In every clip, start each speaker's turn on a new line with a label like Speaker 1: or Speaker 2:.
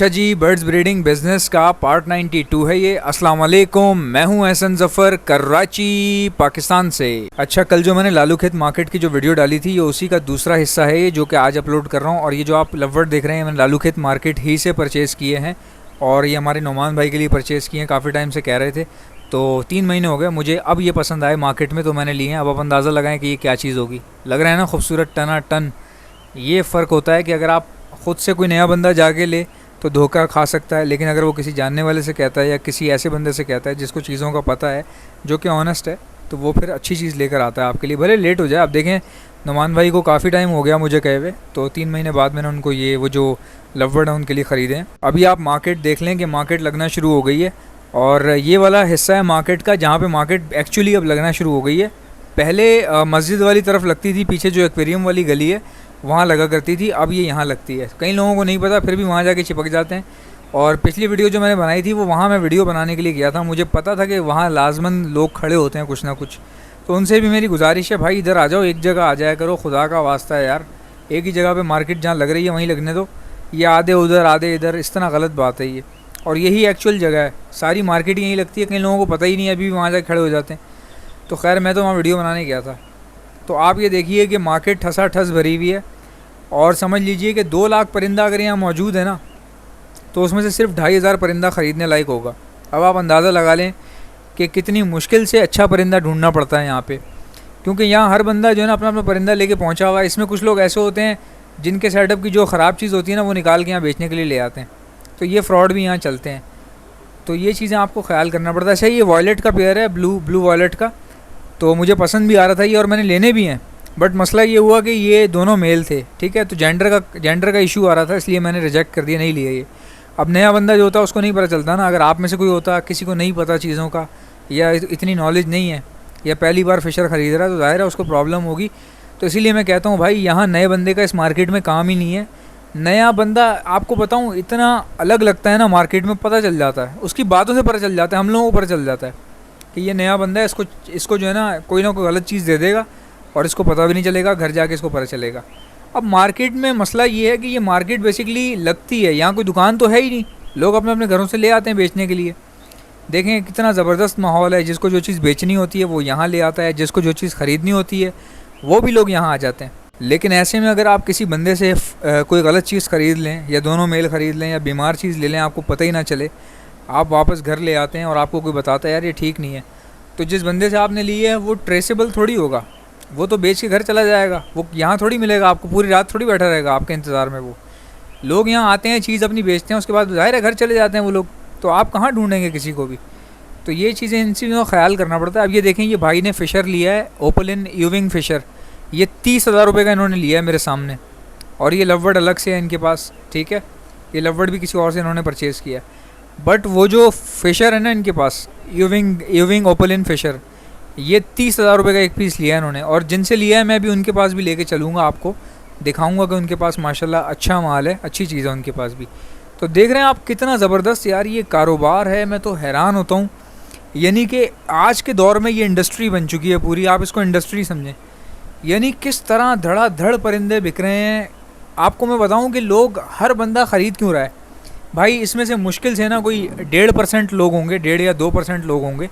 Speaker 1: अच्छा जी, birds breeding business का part 92 है ये। अस्सलाम वालेकुम, मैं हूं एहसन ज़फ़र, कराची पाकिस्तान से। अच्छा, कल जो मैंने लालू खेत मार्केट की जो वीडियो डाली थी, ये उसी का दूसरा हिस्सा है ये, जो कि आज अपलोड कर रहा हूं। और ये जो आप लव बर्ड देख रहे हैं, मैंने लालू खेत मार्केट ही से परचेज़ किए हैं और ये हमारे नोमान भाई के लिए परचेज़ किए हैं। काफ़ी टाइम से कह रहे थे, तो 3 महीने हो गए मुझे। अब ये पसंद आए मार्केट में तो मैंने लिए हैं। अब आप अंदाज़ा लगाएं कि ये क्या चीज़ होगी। लग रहा है ना खूबसूरत, टना टन। ये फ़र्क होता है कि अगर आप ख़ुद से कोई नया बंदा जाके ले तो धोखा खा सकता है, लेकिन अगर वो किसी जानने वाले से कहता है या किसी ऐसे बंदे से कहता है जिसको चीज़ों का पता है, जो कि ऑनेस्ट है, तो वो फिर अच्छी चीज़ लेकर आता है आपके लिए, भले लेट हो जाए। आप देखें, नुमान भाई को काफ़ी टाइम हो गया मुझे कहे हुए, तो 3 महीने बाद मैंने उनको ये वो जो लव बर्ड है उनके लिए ख़रीदे हैं। अभी आप मार्केट देख लें कि मार्केट लगना शुरू हो गई है। और ये वाला हिस्सा है मार्केट का जहाँ पर मार्केट एक्चुअली अब लगना शुरू हो गई है। पहले मस्जिद वाली तरफ लगती थी, पीछे जो एक्वेरियम वाली गली है वहाँ लगा करती थी। अब ये यहाँ लगती है। कई लोगों को नहीं पता, फिर भी वहाँ जाके चिपक जाते हैं। और पिछली वीडियो जो मैंने बनाई थी, वो वहाँ मैं वीडियो बनाने के लिए गया था। मुझे पता था कि वहाँ लाजमन लोग खड़े होते हैं कुछ ना कुछ, तो उनसे भी मेरी गुजारिश है, भाई इधर आ जाओ, एक जगह आ जाया करो, खुदा का वास्ता है यार। एक ही जगह पे मार्केट जहाँ लग रही है वहीं लगने दो। ये आधे उधर आधे इधर, इस तरह गलत बात है ये। और यही एक्चुअल जगह है, सारी मार्केट यहीं लगती है। कई लोगों को पता ही नहीं है, अभी भी वहाँ जाके खड़े हो जाते हैं। तो खैर, मैं तो वहाँ वीडियो बनाने गया था। तो आप ये देखिए कि मार्केट ठसा ठस भरी हुई है। और समझ लीजिए कि 2 लाख परिंदा अगर यहाँ मौजूद है ना, तो उसमें से सिर्फ 2,500 परिंदा ख़रीदने लायक होगा। अब आप अंदाज़ा लगा लें कि कितनी मुश्किल से अच्छा परिंदा ढूंढना पड़ता है यहाँ पे, क्योंकि यहाँ हर बंदा जो है ना अपना अपना परिंदा लेके पहुँचा हुआ है। इसमें कुछ लोग ऐसे होते हैं जिनके सेटअप की जो ख़राब चीज़ होती है ना, वो निकाल के यहाँ बेचने के लिए ले आते हैं। तो ये फ्रॉड भी यहाँ चलते हैं। तो ये चीज़ें आपको ख्याल करना पड़ता है। अच्छा, ये वॉयलेट का पेयर है, ब्लू वॉयलेट का। तो मुझे पसंद भी आ रहा था ये, और मैंने लेने भी हैं। बट मसला ये हुआ कि ये दोनों मेल थे, ठीक है। तो जेंडर का इशू आ रहा था, इसलिए मैंने रिजेक्ट कर दिया, नहीं लिया ये। अब नया बंदा जो होता है उसको नहीं पता चलता ना। अगर आप में से कोई होता, किसी को नहीं पता चीज़ों का, या इतनी नॉलेज नहीं है, या पहली बार फ़िशर ख़रीद रहा है, तो ज़ाहिर है उसको प्रॉब्लम होगी। तो इसीलिए मैं कहता हूँ भाई, यहाँ नए बंदे का इस मार्केट में काम ही नहीं है। नया बंदा, आपको बताऊँ, इतना अलग लगता है ना मार्केट में, पता चल जाता है, उसकी बातों से पता चल जाता है, हम लोगों को पता चल जाता है कि ये नया बंदा है। इसको जो है ना कोई गलत चीज़ दे देगा और इसको पता भी नहीं चलेगा, घर जाके इसको पता चलेगा। अब मार्केट में मसला ये है कि ये मार्केट बेसिकली लगती है, यहाँ कोई दुकान तो है ही नहीं, लोग अपने अपने घरों से ले आते हैं बेचने के लिए। देखें कितना ज़बरदस्त माहौल है। जिसको जो चीज़ बेचनी होती है वो यहाँ ले आता है, जिसको जो चीज़ ख़रीदनी होती है वो भी लोग यहाँ आ जाते हैं। लेकिन ऐसे में अगर आप किसी बंदे से कोई गलत चीज़ ख़रीद लें, या दोनों मेल ख़रीद लें, या बीमार चीज़ ले लें, आपको पता ही ना चले, आप वापस घर ले आते हैं और आपको कोई बताता है यार ये ठीक नहीं है, तो जिस बंदे से आपने ली है वो ट्रेसेबल थोड़ी होगा। वो तो बेच के घर चला जाएगा, वो यहाँ थोड़ी मिलेगा आपको, पूरी रात थोड़ी बैठा रहेगा आपके इंतज़ार में। वो लोग यहाँ आते हैं, चीज़ अपनी बेचते हैं, उसके बाद ज़ाहिर है घर चले जाते हैं वो लोग। तो आप कहाँ ढूंढेंगे किसी को भी। तो ये चीज़ें, इन चीज़ों का ख्याल करना पड़ता है। अब ये देखें, ये भाई ने फ़िशर लिया है, ओपलिन यूविंग फ़िशर। ये 30,000 रुपये का इन्होंने लिया है मेरे सामने। और ये लव बर्ड अलग से है इनके पास, ठीक है। ये लव बर्ड भी किसी और से इन्होंने परचेज़ किया। बट वो जो फ़िशर है ना इनके पास, यूविंग ओपलिन फ़िशर, ये 30,000 रुपये का एक पीस लिया है इन्होंने। और जिनसे लिया है मैं भी उनके पास भी लेके चलूँगा, आपको दिखाऊंगा कि उनके पास माशाल्लाह अच्छा माल है, अच्छी चीज़ है उनके पास भी। तो देख रहे हैं आप कितना ज़बरदस्त यार ये कारोबार है। मैं तो हैरान होता हूँ, यानी कि आज के दौर में ये इंडस्ट्री बन चुकी है पूरी। आप इसको इंडस्ट्री समझें, यानी किस तरह धड़ाधड़ परिंदे बिक रहे हैं। आपको मैं बताऊँ कि लोग, हर बंदा ख़रीद क्यों रहा है भाई। इसमें से मुश्किल से ना कोई 1.5% लोग होंगे, 1.5 या 2% लोग होंगे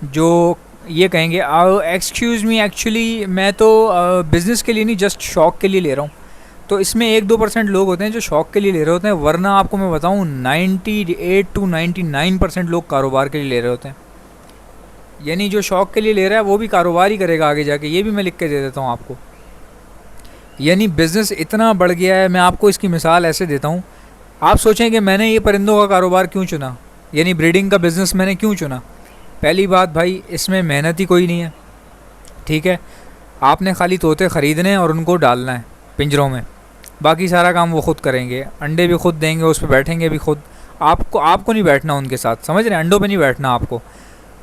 Speaker 1: जो ये कहेंगे एक्सक्यूज़ मी, एक्चुअली मैं तो बिज़नेस के लिए नहीं, जस्ट शौक़ के लिए ले रहा हूँ। तो इसमें 1-2% लोग होते हैं जो शौक़ के लिए ले रहे होते हैं, वरना आपको मैं बताऊँ 98 to 99% लोग कारोबार के लिए ले रहे होते हैं। यानी जो शौक़ के लिए ले रहा है वो भी कारोबार ही करेगा आगे जाके, ये भी मैं लिख के दे देता हूँ आपको। यानी बिज़नेस इतना बढ़ गया है। मैं आपको इसकी मिसाल ऐसे देता हूँ, आप सोचें कि मैंने ये परिंदों का कारोबार क्यों चुना, यानी ब्रीडिंग का बिज़नेस मैंने क्यों चुना। पहली बात भाई, इसमें मेहनत ही कोई नहीं है, ठीक है। आपने खाली तोते ख़रीदने और उनको डालना है पिंजरों में, बाकी सारा काम वो ख़ुद करेंगे। अंडे भी खुद देंगे, उस पर बैठेंगे भी खुद। आपको नहीं बैठना उनके साथ, समझ रहे हैं, अंडों पे नहीं बैठना आपको।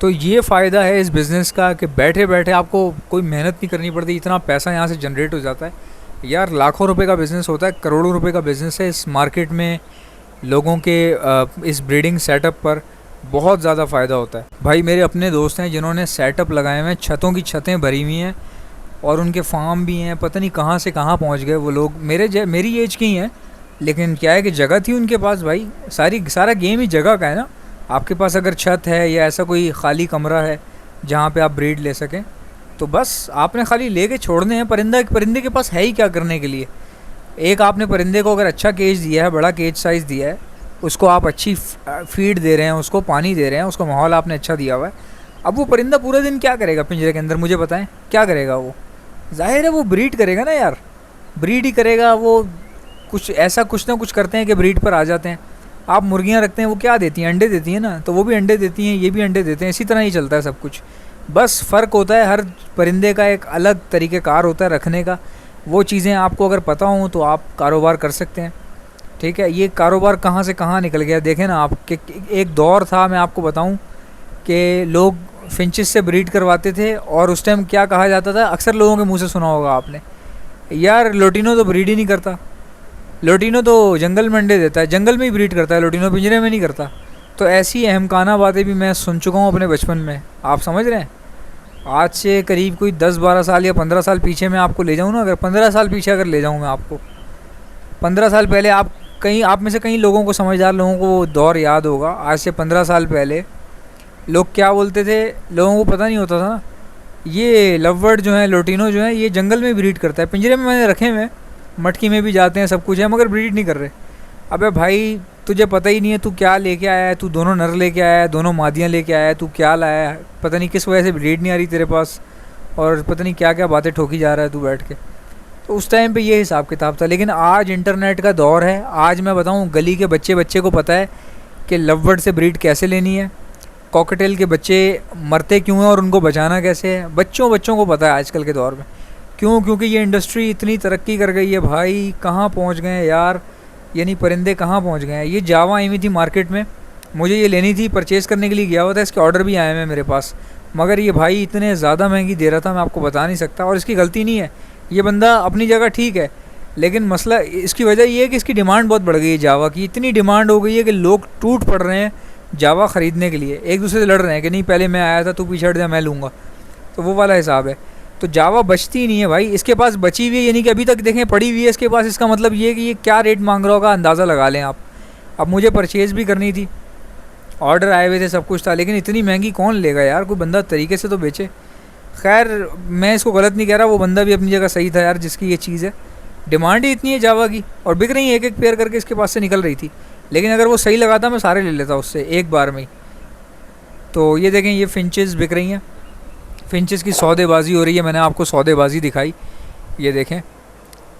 Speaker 1: तो ये फ़ायदा है इस बिज़नेस का कि बैठे बैठे आपको कोई मेहनत नहीं करनी पड़ती, इतना पैसा यहाँ से जनरेट हो जाता है। यार लाखों रुपए का बिज़नेस होता है, करोड़ों रुपए का बिज़नेस है इस मार्केट में। लोगों के इस ब्रीडिंग सेटअप पर बहुत ज़्यादा फ़ायदा होता है। भाई मेरे अपने दोस्त हैं जिन्होंने सेटअप लगाए हुए हैं, छतों की छतें भरी हुई हैं, और उनके फार्म भी हैं। पता नहीं कहाँ से कहाँ पहुँच गए वो लोग, मेरी एज के ही हैं, लेकिन क्या है कि जगह थी उनके पास भाई, सारा गेम ही जगह का है ना। आपके पास अगर छत है या ऐसा कोई खाली कमरा है जहाँ पे आप ब्रीड ले सकें, तो बस आपने खाली लेके छोड़ने हैं। परिंदे के पास है ही क्या करने के लिए। एक आपने परिंदे को अगर अच्छा केज दिया है, बड़ा केज साइज़ दिया है, उसको आप अच्छी फीड दे रहे हैं, उसको पानी दे रहे हैं, उसको माहौल आपने अच्छा दिया हुआ है। अब वो परिंदा पूरे दिन क्या करेगा पिंजरे के अंदर, मुझे बताएं क्या करेगा वो। जाहिर है वो ब्रीड करेगा ना यार, ब्रीड ही करेगा वो। कुछ ना कुछ करते हैं कि ब्रीड पर आ जाते हैं। आप मुर्गियाँ रखते हैं, वो क्या देती हैं, अंडे देती हैं ना, तो वो भी अंडे देती हैं, ये भी अंडे देते हैं। इसी तरह ही चलता है सब कुछ। बस फ़र्क होता है, हर परिंदे का एक अलग तरीक़ेकार होता है रखने का। वो चीज़ें आपको अगर पता हों तो आप कारोबार कर सकते हैं। ठीक है, ये कारोबार कहाँ से कहाँ निकल गया देखें ना आप। कि एक दौर था, मैं आपको बताऊँ, कि लोग फिंचेस से ब्रीड करवाते थे और उस टाइम क्या कहा जाता था, अक्सर लोगों के मुंह से सुना होगा आपने, यार लोटिनो तो ब्रीड ही नहीं करता, लोटिनो तो जंगल में अंडे देता है, जंगल में ही ब्रीड करता है, लोटिनो पिंजरे में नहीं करता। तो ऐसी अहमकाना बातें भी मैं सुन चुका हूँ अपने बचपन में। आप समझ रहे हैं, आज से करीब कोई 10-12 साल या 15 साल पीछे मैं आपको ले जाऊँ ना, अगर 15 साल पीछे अगर ले जाऊँ मैं आपको, 15 साल पहले आप में से कई लोगों को, समझदार लोगों को वो दौर याद होगा। आज से 15 साल पहले लोग क्या बोलते थे, लोगों को पता नहीं होता था ना, ये लव बर्ड जो है, लोटिनो जो है, ये जंगल में ब्रीड करता है। पिंजरे में मैंने रखे हुए, मटकी में भी जाते हैं, सब कुछ है, मगर ब्रीड नहीं कर रहे। अबे भाई तुझे पता ही नहीं है, तू क्या लेके आया है, तू दोनों नर लेके आया है, दोनों मादियाँ लेके आया है, तू क्या लाया है, पता नहीं किस वजह से ब्रीड नहीं आ रही तेरे पास, और पता नहीं क्या क्या बातें ठोकी जा रहा है तू बैठ के। तो उस टाइम पे ये हिसाब किताब था। लेकिन आज इंटरनेट का दौर है। आज मैं बताऊँ, गली के बच्चे को पता है कि लव बर्ड से ब्रीड कैसे लेनी है, कॉकटेल के बच्चे मरते क्यों हैं और उनको बचाना कैसे है। बच्चों को पता है आजकल के दौर में। क्यों? क्योंकि ये इंडस्ट्री इतनी तरक्की कर गई है भाई। कहाँ पहुँच गए हैं यार, यानी परिंदे कहाँ पहुँच गए हैं। ये जावा आई हुई थी मार्केट में, मुझे ये लेनी थी, परचेज़ करने के लिए गया हुआ था, इसके ऑर्डर भी आए हैं मेरे पास, मगर ये भाई इतने ज़्यादा महंगी दे रहा था, मैं आपको बता नहीं सकता। और इसकी गलती नहीं है, ये बंदा अपनी जगह ठीक है, लेकिन मसला इसकी वजह ये है कि इसकी डिमांड बहुत बढ़ गई है। जावा की इतनी डिमांड हो गई है कि लोग टूट पड़ रहे हैं जावा ख़रीदने के लिए, एक दूसरे से लड़ रहे हैं कि नहीं पहले मैं आया था, तू पीछे हट जा, मैं लूँगा। तो वो वाला हिसाब है। तो जावा बचती ही नहीं है भाई, इसके पास बची हुई है, यानी कि अभी तक देखें पड़ी हुई है इसके पास। इसका मतलब ये है कि ये क्या रेट मांग रहा होगा, अंदाज़ा लगा लें आप। अब मुझे परचेज़ भी करनी थी, ऑर्डर आए हुए थे, सब कुछ था, लेकिन इतनी महंगी कौन लेगा यार, कोई बंदा तरीके से तो बेचे। खैर मैं इसको गलत नहीं कह रहा, वो बंदा भी अपनी जगह सही था यार, जिसकी ये चीज़ है। डिमांड ही इतनी है जावा की, और बिक रही है, एक एक पेयर करके इसके पास से निकल रही थी। लेकिन अगर वो सही लगाता मैं सारे ले लेता उससे एक बार में ही। तो ये देखें, ये फिंचेस बिक रही हैं, फिंचेस की सौदेबाजी हो रही है। मैंने आपको सौदेबाजी दिखाई, ये देखें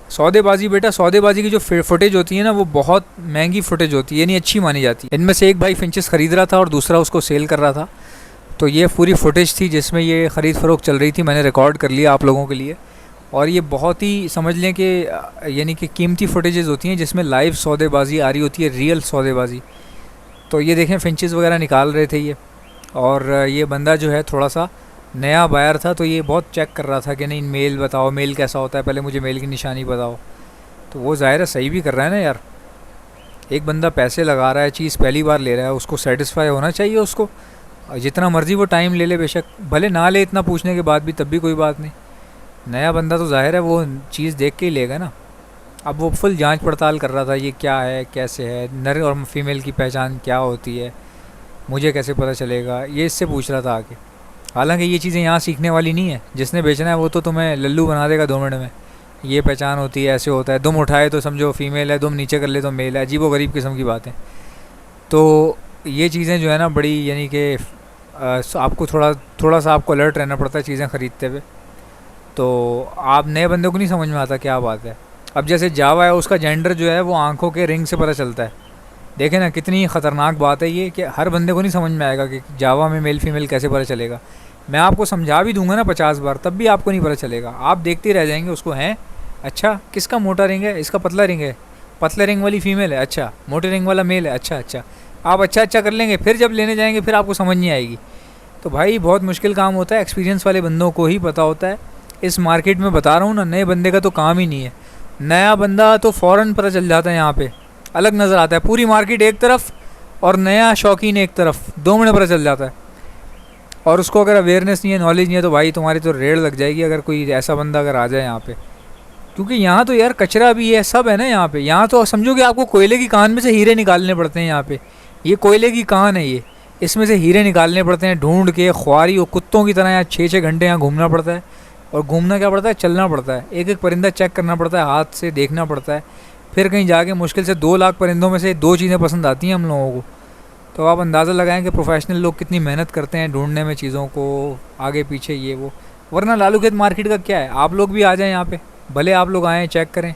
Speaker 1: सौदेबाजी। बेटा सौदेबाजी की जो फुटेज होती है ना, वो बहुत महंगी फुटेज होती है, यानी अच्छी मानी जाती है। इनमें से एक भाई फिंचेस ख़रीद रहा था और दूसरा उसको सेल कर रहा था। तो ये पूरी फुटेज थी जिसमें ये ख़रीद फ़रोख्त चल रही थी, मैंने रिकॉर्ड कर लिया आप लोगों के लिए। और ये बहुत ही समझ लें कि यानी कि कीमती फुटेजेस होती हैं जिसमें लाइव सौदेबाजी आ रही होती है, रियल सौदेबाजी। तो ये देखें फिंचेस वगैरह निकाल रहे थे ये, और ये बंदा जो है थोड़ा सा नया बायर था, तो ये बहुत चेक कर रहा था कि नहीं मेल बताओ, मेल कैसा होता है, पहले मुझे मेल की निशानी बताओ। तो वो ज़ाहिर है सही भी कर रहा है ना यार, एक बंदा पैसे लगा रहा है, चीज़ पहली बार ले रहा है, उसको सेटिस्फाई होना चाहिए उसको। जितना मर्ज़ी वो टाइम ले ले, बेशक भले ना ले इतना पूछने के बाद भी, तब भी कोई बात नहीं। नया बंदा तो ज़ाहिर है वो चीज़ देख के ही लेगा ना। अब वो फुल जांच पड़ताल कर रहा था, ये क्या है, कैसे है, नर और फीमेल की पहचान क्या होती है, मुझे कैसे पता चलेगा, ये इससे पूछ रहा था आके। हालांकि ये चीज़ें यहाँ सीखने वाली नहीं है, जिसने बेचना है वो तो तुम्हें लल्लू बना देगा 2 मिनट में। ये पहचान होती है, ऐसे होता है, दुम उठाए तो समझो फीमेल है, दुम नीचे कर ले तो मेल है, अजीब व गरीब किस्म की बातें। तो ये चीज़ें जो है ना बड़ी, यानी कि आपको थोड़ा सा आपको अलर्ट रहना पड़ता है चीज़ें ख़रीदते हुए। तो आप नए बंदे को नहीं समझ में आता क्या बात है। अब जैसे जावा है, उसका जेंडर जो है वो आंखों के रिंग से पता चलता है। देखें ना कितनी ख़तरनाक बात है ये, कि हर बंदे को नहीं समझ में आएगा कि जावा में मेल फीमेल कैसे पता चलेगा। मैं आपको समझा भी दूंगा ना 50 बार, तब भी आपको नहीं पता चलेगा, आप देखते रह जाएंगे उसको। हैं अच्छा किसका मोटा रिंग है, इसका पतला रिंग है, पतले रिंग वाली फ़ीमेल है, अच्छा मोटे रिंग वाला मेल है, अच्छा आप अच्छा कर लेंगे, फिर जब लेने जाएंगे फिर आपको समझ नहीं आएगी। तो भाई बहुत मुश्किल काम होता है, एक्सपीरियंस वाले बंदों को ही पता होता है। इस मार्केट में बता रहा हूँ ना, नए बंदे का तो काम ही नहीं है। नया बंदा तो फ़ौरन पता चल जाता है, यहाँ पे अलग नज़र आता है, पूरी मार्केट एक तरफ और नया शौकीन एक तरफ, 2 मिनट पता चल जाता है। और उसको अगर अवेयरनेस नहीं है, नॉलेज नहीं है, तो भाई तुम्हारी तो रेड लग जाएगी अगर कोई ऐसा बंदा अगर आ जाए यहाँ पे। क्योंकि यहाँ तो यार कचरा भी है, सब है ना यहाँ पे। यहाँ तो समझो कि आपको कोयले की कान में से हीरे निकालने पड़ते हैं यहाँ पे। ये कोयले की कान है ये, इसमें से हीरे निकालने पड़ते हैं ढूंढ के, ख्वारी और कुत्तों की तरह यहाँ 6-6 घंटे यहाँ घूमना पड़ता है। और घूमना क्या पड़ता है, चलना पड़ता है, एक एक परिंदा चेक करना पड़ता है, हाथ से देखना पड़ता है। फिर कहीं जाके मुश्किल से 2 लाख परिंदों में से 2 चीज़ें पसंद आती हैं हम लोगों को। तो आप अंदाज़ा लगाएं कि प्रोफेशनल लोग कितनी मेहनत करते हैं ढूंढने में चीज़ों को, आगे पीछे ये वो। वरना लालू खेत मार्केट का क्या है, आप लोग भी आ जाएँ यहाँ पे, भले आप लोग आएँ चेक करें,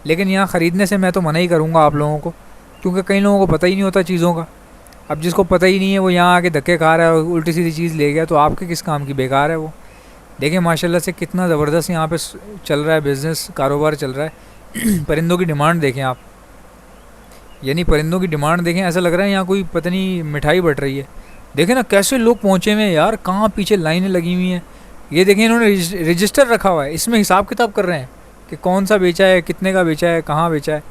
Speaker 1: लेकिन यहाँ ख़रीदने से मैं तो मना ही करूँगा आप लोगों को, क्योंकि कई लोगों को पता ही नहीं होता चीज़ों का। अब जिसको पता ही नहीं है वो यहाँ आके धक्के खा रहा है और उल्टी सीधी चीज़ ले गया, तो आपके किस काम की, बेकार है वो। देखिए माशाल्लाह से कितना ज़बरदस्त यहाँ पे चल रहा है बिज़नेस, कारोबार चल रहा है। परिंदों की डिमांड देखें आप, यानी परिंदों की डिमांड देखें, ऐसा लग रहा है यहाँ कोई पता नहीं मिठाई बट रही है। देखें ना कैसे लोग पहुँचे हुए हैं यार, कहाँ पीछे लाइनें लगी हुई हैं। ये देखें इन्होंने रजिस्टर रखा हुआ है, इसमें हिसाब किताब कर रहे हैं कि कौन सा बेचा है, कितने का बेचा है, कहाँ बेचा है।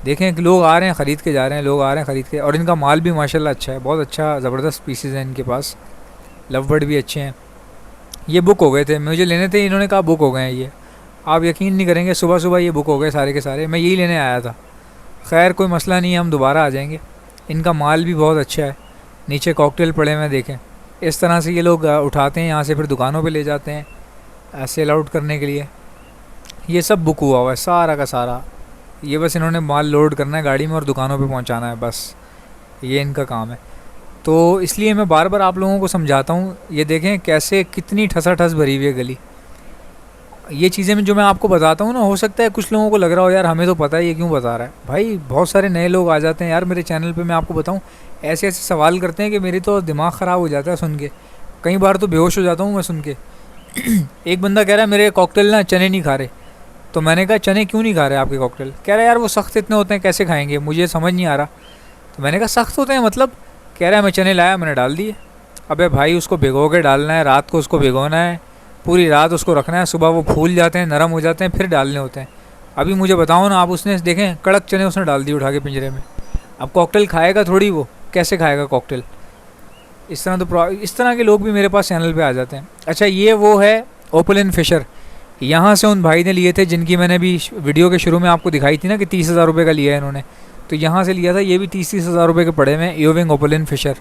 Speaker 1: देखें कि लोग आ रहे हैं ख़रीद के जा रहे हैं, लोग आ रहे हैं ख़रीद के, और इनका माल भी माशाल्लाह अच्छा है, बहुत अच्छा ज़बरदस्त पीसेज हैं इनके पास, लव बर्ड भी अच्छे हैं। ये बुक हो गए थे, मुझे लेने थे, इन्होंने कहा बुक हो गए हैं ये। आप यकीन नहीं करेंगे, सुबह सुबह ये बुक हो गए सारे के सारे, मैं यही लेने आया था। खैर कोई मसला नहीं है, हम दोबारा आ जाएंगे। इनका माल भी बहुत अच्छा है, नीचे कॉकटेल पड़े हुए देखें, इस तरह से ये लोग उठाते हैं यहाँ से, फिर दुकानों पे ले जाते हैं सेल आउट करने के लिए। ये सब बुक हुआ हुआ है सारा का सारा, ये बस इन्होंने माल लोड करना है गाड़ी में और दुकानों पे पहुँचाना है, बस ये इनका काम है। तो इसलिए मैं बार बार आप लोगों को समझाता हूँ, ये देखें कैसे कितनी ठसाठस भरी हुई है गली। ये चीज़ें में जो मैं आपको बताता हूँ ना, हो सकता है कुछ लोगों को लग रहा हो यार हमें तो पता है, ये क्यों बता रहा है। भाई बहुत सारे नए लोग आ जाते हैं यार मेरे चैनल पे, मैं आपको बताऊँ ऐसे ऐसे सवाल करते हैं कि मेरी तो दिमाग ख़राब हो जाता है सुन के, कई बार तो बेहोश हो जाता हूँ मैं सुन के। एक बंदा कह रहा है मेरे कॉकटेल ना चने नहीं खा रहे, तो मैंने कहा चने क्यों नहीं खा रहे आपके कॉकटेल? कह रहा है यार वो सख्त इतने होते हैं कैसे खाएंगे, मुझे समझ नहीं आ रहा। तो मैंने कहा सख्त होते हैं मतलब? कह रहा है मैं चने लाया, मैंने डाल दिए। अबे भाई उसको भिगो के डालना है, रात को उसको भिगोना है, पूरी रात उसको रखना है, सुबह वो फूल जाते हैं, नरम हो जाते हैं, फिर डालने होते हैं। अभी मुझे बताओ ना आप, उसने देखें कड़क चने उसने डाल दिए उठा के पिंजरे में। अब कॉकटेल खाएगा थोड़ी, वो कैसे खाएगा कॉकटेल? इस तरह तो इस तरह के लोग भी मेरे पास चैनल पे आ जाते हैं। अच्छा ये वो है ओपलिन फिशर, यहाँ से उन भाई ने लिए थे जिनकी मैंने भी वीडियो के शुरू में आपको दिखाई थी ना कि 30,000 रुपये का लिया है इन्होंने, तो यहाँ से लिया था। ये भी 30,000 रुपये के पड़े हुए ईयरविंग ओपलिन फिशर।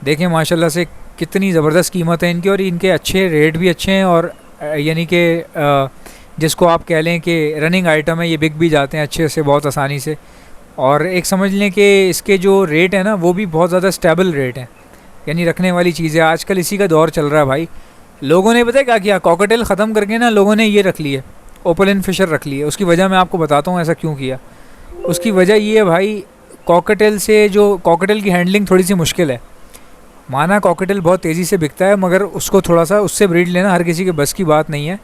Speaker 1: देखें माशाल्लाह से कितनी ज़बरदस्त कीमत है इनकी, और इनके अच्छे रेट भी अच्छे हैं, और यानी कि जिसको आप कह लें कि रनिंग आइटम है, ये बिक भी जाते हैं अच्छे से, बहुत आसानी से। और एक समझ लें कि इसके जो रेट है ना वो भी बहुत ज़्यादा स्टेबल रेट हैं, यानी रखने वाली चीज़ें। आजकल इसी का दौर चल रहा है भाई। लोगों ने पता है क्या किया, कॉकटेल ख़त्म करके ना लोगों ने ये रख लिए, ओपलिन फिशर रख लिए। उसकी वजह मैं आपको बताता हूँ ऐसा क्यों किया। उसकी वजह ये है भाई, कॉकटेल से जो कॉकटेल की हैंडलिंग थोड़ी सी मुश्किल है। माना कॉकटेल बहुत तेज़ी से बिकता है, मगर उसको थोड़ा सा उससे ब्रीड लेना हर किसी के बस की बात नहीं है,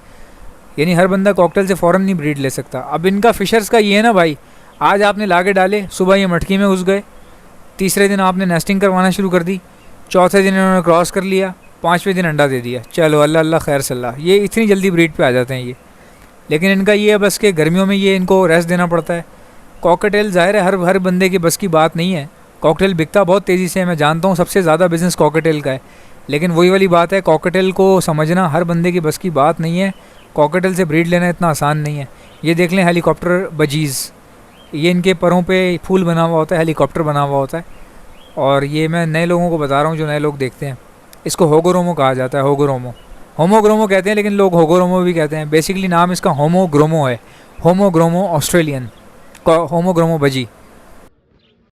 Speaker 1: यानी हर बंदा कॉकटेल से फ़ौरन नहीं ब्रीड ले सकता। अब इनका फिशर्स का ये है ना भाई, आज आपने लाके डाले, सुबह ये मटकी में घुस गए, तीसरे दिन आपने नेस्टिंग करवाना शुरू कर दी, चौथे दिन इन्होंने क्रॉस कर लिया, 5वें दिन अंडा दे दिया, चलो अल्लाह अल्लाह खैर सल्लाह। ये इतनी जल्दी ब्रीड पे आ जाते हैं ये। लेकिन इनका ये है बस के गर्मियों में ये इनको रेस्ट देना पड़ता है। कॉकटेल ज़ाहिर है हर बंदे की बस की बात नहीं है। कॉकटेल बिकता बहुत तेज़ी से है, मैं जानता हूँ सबसे ज़्यादा बिज़नेस कॉकटेल का है, लेकिन वही वाली बात है, कॉकटेल को समझना हर बंदे की बस की बात नहीं है। कॉकटेल से ब्रीड लेना इतना आसान नहीं है। ये देख लें हेलीकॉप्टर बजीज़, ये इनके परों पे फूल बना हुआ होता है, हेलीकॉप्टर बना हुआ होता है। और ये मैं नए लोगों को बता रहा हूँ जो नए लोग देखते हैं, इसको होगोरोमो कहा जाता है, होगोरोमो। होमोग्रोमो कहते हैं लेकिन लोग होगोरोमो भी कहते हैं। बेसिकली नाम इसका होमोग्रोमो है, होमोग्रोमो ऑस्ट्रेलियन, होमोग्रोमो बजी।